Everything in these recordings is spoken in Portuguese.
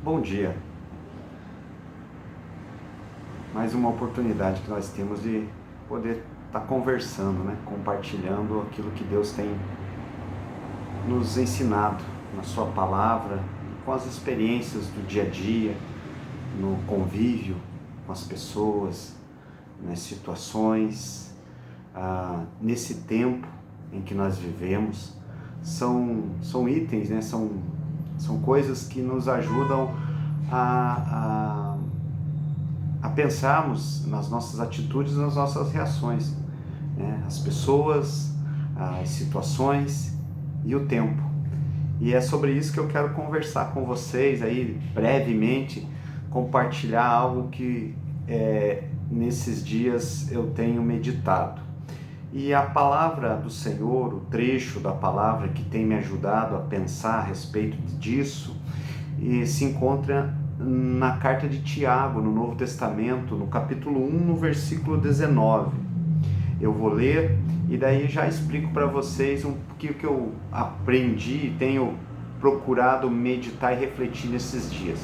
Bom dia. Mais uma oportunidade que nós temos de poder estar conversando, compartilhando aquilo que Deus tem nos ensinado na sua palavra, com as experiências do dia a dia, no convívio com as pessoas, nas situações, nesse tempo em que nós vivemos. São itens, são coisas que nos ajudam a pensarmos nas nossas atitudes, nas nossas reações, as pessoas, as situações e o tempo. E é sobre isso que eu quero conversar com vocês aí brevemente, compartilhar algo que nesses dias eu tenho meditado. E a palavra do Senhor, o trecho da palavra que tem me ajudado a pensar a respeito disso, se encontra na carta de Tiago, no Novo Testamento, no capítulo 1, no versículo 19. Eu vou ler e daí já explico para vocês um pouquinho que eu aprendi e tenho procurado meditar e refletir nesses dias.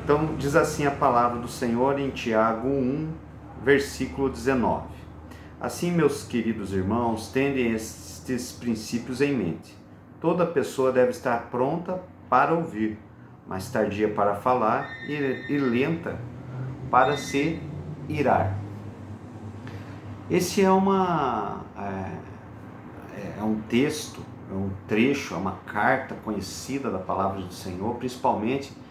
Então, diz assim a palavra do Senhor em Tiago 1, versículo 19. Assim, meus queridos irmãos, tendem estes princípios em mente. Toda pessoa deve estar pronta para ouvir, mas tardia para falar e lenta para se irar. Esse é um texto, é um trecho, é uma carta conhecida da palavra do Senhor, principalmente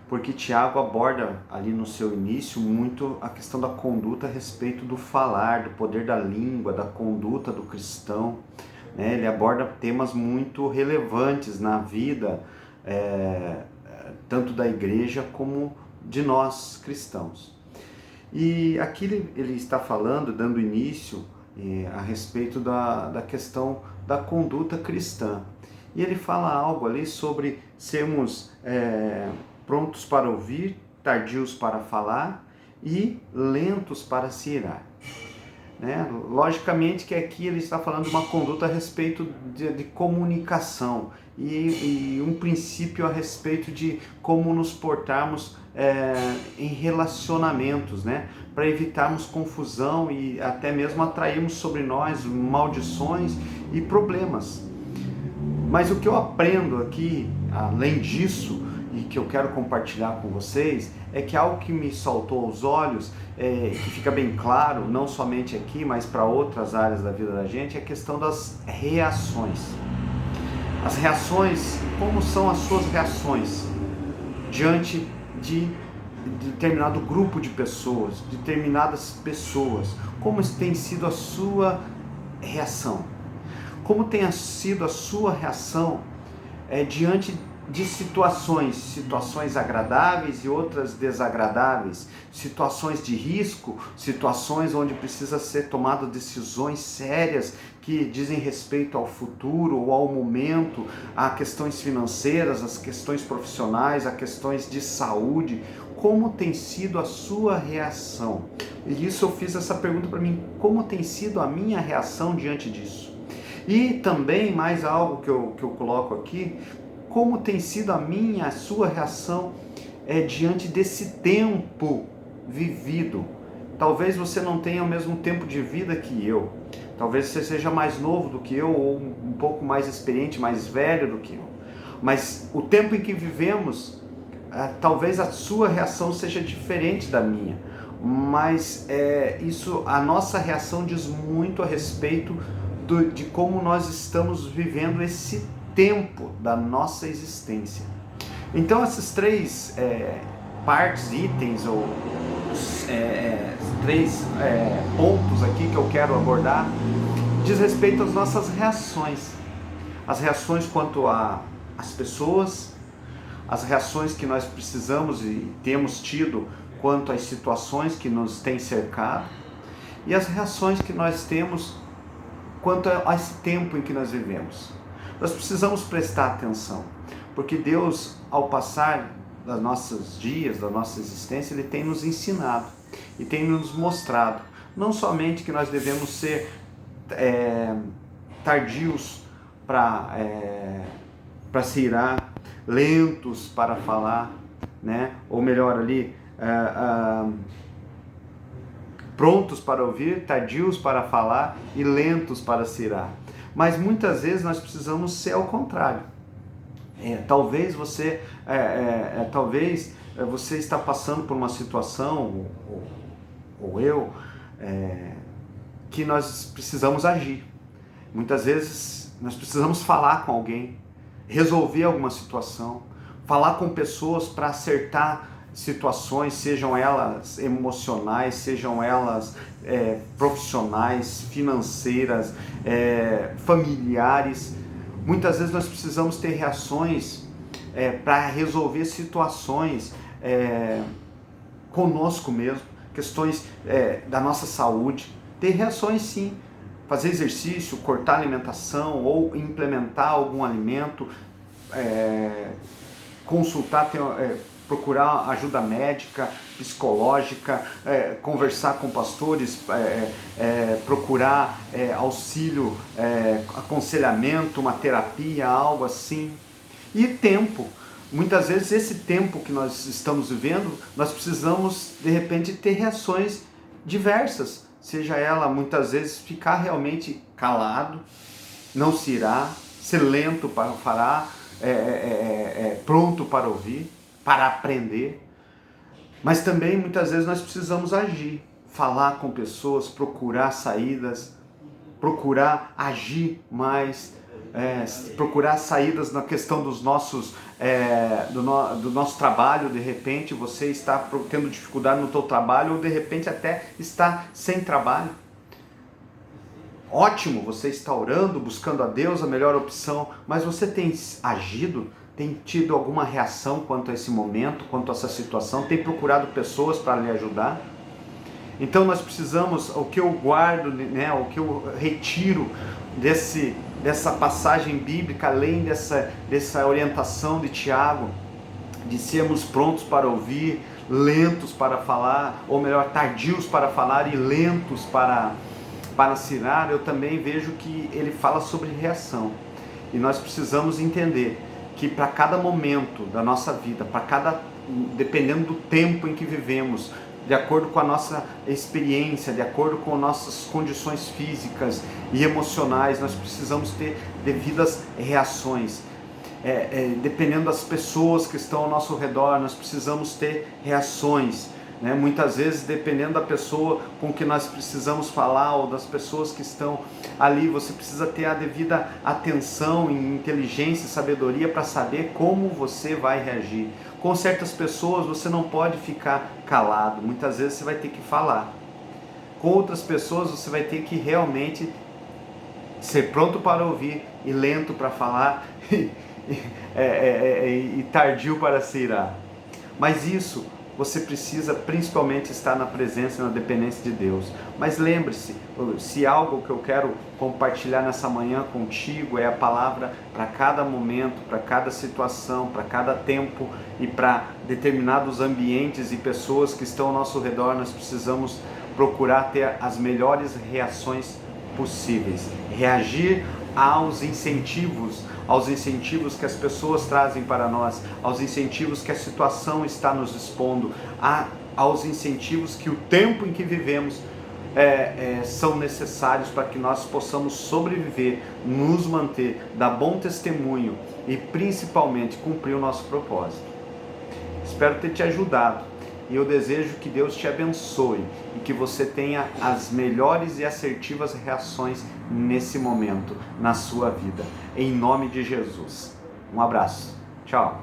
porque Tiago aborda ali no seu início muito a questão da conduta a respeito do falar, do poder da língua, da conduta do cristão. Ele aborda temas muito relevantes na vida, tanto da igreja como de nós cristãos. E aqui ele está falando, dando início a respeito da questão da conduta cristã. E ele fala algo ali sobre sermos prontos para ouvir, tardios para falar e lentos para se irar. Logicamente que aqui ele está falando de uma conduta a respeito de comunicação e um princípio a respeito de como nos portarmos em relacionamentos, para evitarmos confusão e até mesmo atrairmos sobre nós maldições e problemas. Mas o que eu aprendo aqui, além disso, e que eu quero compartilhar com vocês, é que algo que me saltou aos olhos, que fica bem claro, não somente aqui, mas para outras áreas da vida da gente, é a questão das reações. As reações, como são as suas reações diante de determinado grupo de pessoas, determinadas pessoas? Como tem sido a sua reação? Como tem sido a sua reação diante de situações agradáveis e outras desagradáveis, situações de risco, situações onde precisa ser tomadas decisões sérias que dizem respeito ao futuro ou ao momento, a questões financeiras, as questões profissionais, a questões de saúde. Como tem sido a sua reação? E isso eu fiz essa pergunta para mim, como tem sido a minha reação diante disso? E também mais algo que eu coloco aqui, como tem sido a sua reação diante desse tempo vivido. Talvez você não tenha o mesmo tempo de vida que eu, talvez você seja mais novo do que eu, ou um pouco mais experiente, mais velho do que eu, mas o tempo em que vivemos, talvez a sua reação seja diferente da minha, mas a nossa reação diz muito a respeito de como nós estamos vivendo esse tempo da nossa existência. Então essas três partes, itens ou três pontos aqui que eu quero abordar diz respeito às nossas reações. As reações quanto às pessoas, as reações que nós precisamos e temos tido quanto às situações que nos têm cercado e as reações que nós temos quanto a esse tempo em que nós vivemos. Nós precisamos prestar atenção, porque Deus, ao passar dos nossos dias, da nossa existência, Ele tem nos ensinado e tem nos mostrado, não somente que nós devemos ser tardios para se irar, lentos para falar, né? Ou melhor ali, prontos para ouvir, tardios para falar e lentos para se irar. Mas muitas vezes nós precisamos ser ao contrário. Talvez você está passando por uma situação, ou eu, que nós precisamos agir. Muitas vezes nós precisamos falar com alguém, resolver alguma situação, falar com pessoas para acertar situações, sejam elas emocionais, sejam elas profissionais, financeiras, familiares. Muitas vezes nós precisamos ter reações para resolver situações conosco mesmo, questões da nossa saúde. Ter reações sim, fazer exercício, cortar alimentação ou implementar algum alimento, consultar, procurar ajuda médica, psicológica, conversar com pastores, procurar auxílio, aconselhamento, uma terapia, algo assim. E tempo. Muitas vezes esse tempo que nós estamos vivendo, nós precisamos de repente ter reações diversas. Seja ela muitas vezes ficar realmente calado, não se irar, ser lento para falar, pronto para ouvir, para aprender. Mas também muitas vezes nós precisamos agir, falar com pessoas, procurar saídas, procurar agir mais, procurar saídas na questão dos nossos, do nosso trabalho. De repente você está tendo dificuldade no seu trabalho, ou de repente até está sem trabalho. Ótimo, você está orando, buscando a Deus a melhor opção, mas você tem agido, tem tido alguma reação quanto a esse momento, quanto a essa situação, tem procurado pessoas para lhe ajudar? Então nós precisamos, o que eu guardo, né, o que eu retiro dessa passagem bíblica, além dessa orientação de Tiago, de sermos prontos para ouvir, lentos para falar, ou melhor, tardios para falar e lentos para se irar, eu também vejo que ele fala sobre reação. E nós precisamos entender que para cada momento da nossa vida, dependendo do tempo em que vivemos, de acordo com a nossa experiência, de acordo com nossas condições físicas e emocionais, nós precisamos ter devidas reações. Dependendo das pessoas que estão ao nosso redor, nós precisamos ter reações. Né? Muitas vezes, dependendo da pessoa com que nós precisamos falar, ou das pessoas que estão ali, você precisa ter a devida atenção, inteligência e sabedoria para saber como você vai reagir. Com certas pessoas você não pode ficar calado, muitas vezes você vai ter que falar. Com outras pessoas você vai ter que realmente ser pronto para ouvir e lento para falar e tardio para se irar. Mas isso você precisa principalmente estar na presença e na dependência de Deus. Mas lembre-se, se algo que eu quero compartilhar nessa manhã contigo é a palavra para cada momento, para cada situação, para cada tempo e para determinados ambientes e pessoas que estão ao nosso redor, nós precisamos procurar ter as melhores reações possíveis. Reagir aos incentivos que as pessoas trazem para nós, aos incentivos que a situação está nos expondo, aos incentivos que o tempo em que vivemos são necessários para que nós possamos sobreviver, nos manter, dar bom testemunho e principalmente cumprir o nosso propósito. Espero ter te ajudado. E eu desejo que Deus te abençoe e que você tenha as melhores e assertivas reações nesse momento, na sua vida. Em nome de Jesus. Um abraço. Tchau.